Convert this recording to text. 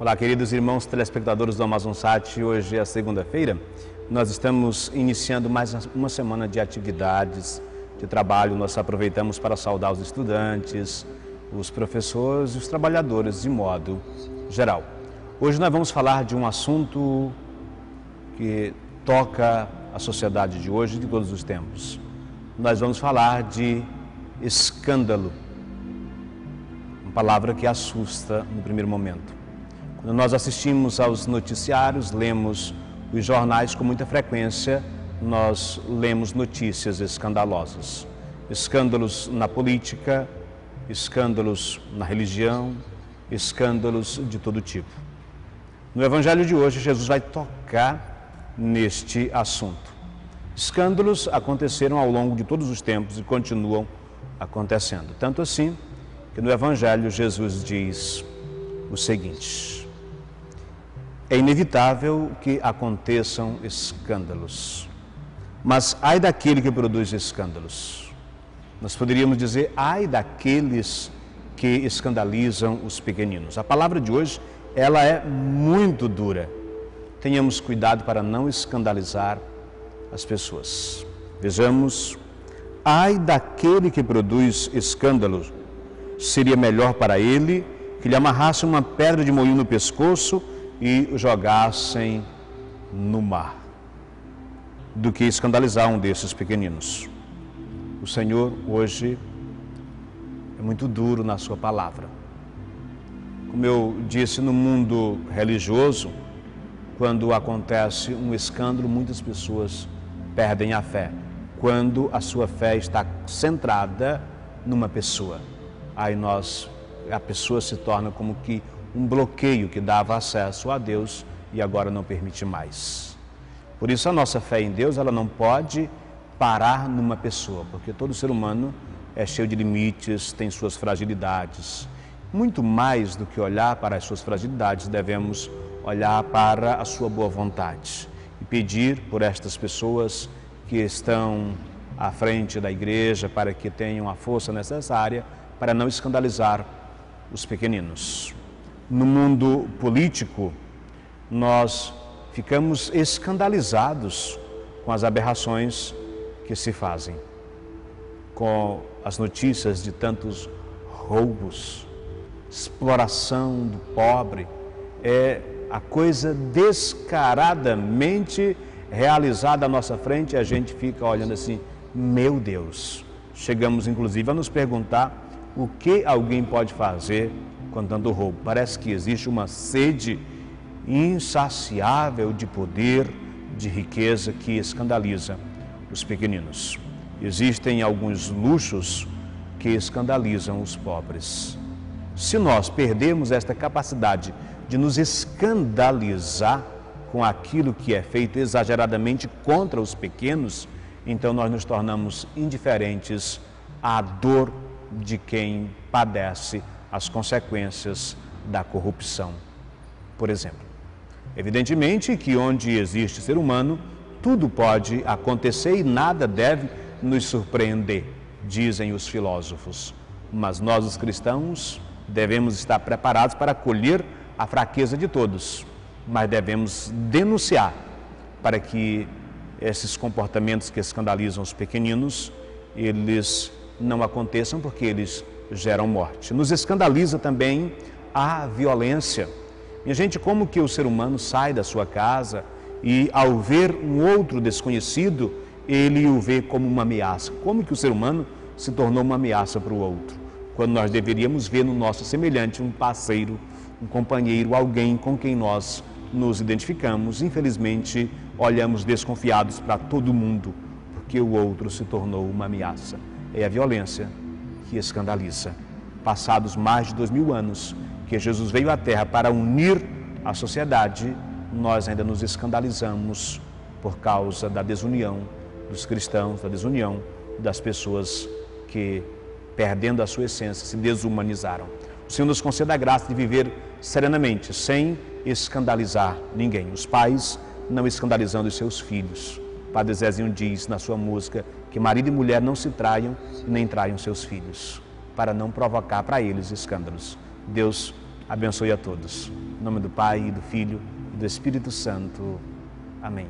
Olá, queridos irmãos telespectadores do Amazonsat. Hoje é segunda-feira. Nós estamos iniciando mais uma semana de atividades, de trabalho. Nós aproveitamos para saudar os estudantes, os professores e os trabalhadores de modo geral. Hoje nós vamos falar de um assunto que toca a sociedade de hoje e de todos os tempos. Nós vamos falar de escândalo, uma palavra que assusta no primeiro momento. Quando nós assistimos aos noticiários, lemos os jornais com muita frequência, nós lemos notícias escandalosas. Escândalos na política, escândalos na religião, escândalos de todo tipo. No Evangelho de hoje, Jesus vai tocar neste assunto. Escândalos aconteceram ao longo de todos os tempos e continuam acontecendo. Tanto assim que no Evangelho Jesus diz o seguinte: é inevitável que aconteçam escândalos, mas ai daquele que produz escândalos. Nós poderíamos dizer, ai daqueles que escandalizam os pequeninos. A palavra de hoje, ela é muito dura. Tenhamos cuidado para não escandalizar as pessoas. Vejamos, ai daquele que produz escândalos. Seria melhor para ele que lhe amarrasse uma pedra de moinho no pescoço e o jogassem no mar, do que escandalizar um desses pequeninos. O Senhor hoje é muito duro na sua palavra. Como eu disse, no mundo religioso, quando acontece um escândalo, muitas pessoas perdem a fé. Quando a sua fé está centrada numa pessoa, aí a pessoa se torna como que um bloqueio que dava acesso a Deus e agora não permite mais. Por isso a nossa fé em Deus, ela não pode parar numa pessoa, porque todo ser humano é cheio de limites, tem suas fragilidades. Muito mais do que olhar para as suas fragilidades, devemos olhar para a sua boa vontade e pedir por estas pessoas que estão à frente da igreja para que tenham a força necessária para não escandalizar os pequeninos. No mundo político, nós ficamos escandalizados com as aberrações que se fazem, com as notícias de tantos roubos, exploração do pobre, é a coisa descaradamente realizada à nossa frente e a gente fica olhando assim, meu Deus. Chegamos inclusive a nos perguntar o que alguém pode fazer com tanto roubo. Parece que existe uma sede insaciável de poder, de riqueza que escandaliza os pequeninos. Existem alguns luxos que escandalizam os pobres. Se nós perdermos esta capacidade de nos escandalizar com aquilo que é feito exageradamente contra os pequenos, então nós nos tornamos indiferentes à dor de quem padece as consequências da corrupção, por exemplo. Evidentemente que onde existe ser humano, tudo pode acontecer e nada deve nos surpreender, dizem os filósofos. Mas nós, os cristãos, devemos estar preparados para acolher a fraqueza de todos, mas devemos denunciar para que esses comportamentos que escandalizam os pequeninos, eles não aconteçam, porque eles geram morte. Nos escandaliza também a violência. Minha gente, como que o ser humano sai da sua casa e, ao ver um outro desconhecido, ele o vê como uma ameaça? Como que o ser humano se tornou uma ameaça para o outro? Quando nós deveríamos ver no nosso semelhante um parceiro, um companheiro, alguém com quem nós nos identificamos. Infelizmente, olhamos desconfiados para todo mundo, porque o outro se tornou uma ameaça. É a violência que escandaliza. Passados mais de 2000 anos que Jesus veio à Terra para unir a sociedade, nós ainda nos escandalizamos por causa da desunião dos cristãos, da desunião das pessoas que, perdendo a sua essência, se desumanizaram. O Senhor nos conceda a graça de viver serenamente, sem escandalizar ninguém. Os pais não escandalizando os seus filhos. Padre Zezinho diz na sua música que marido e mulher não se traiam nem traiam seus filhos, para não provocar para eles escândalos. Deus abençoe a todos. Em nome do Pai, do Filho e do Espírito Santo. Amém.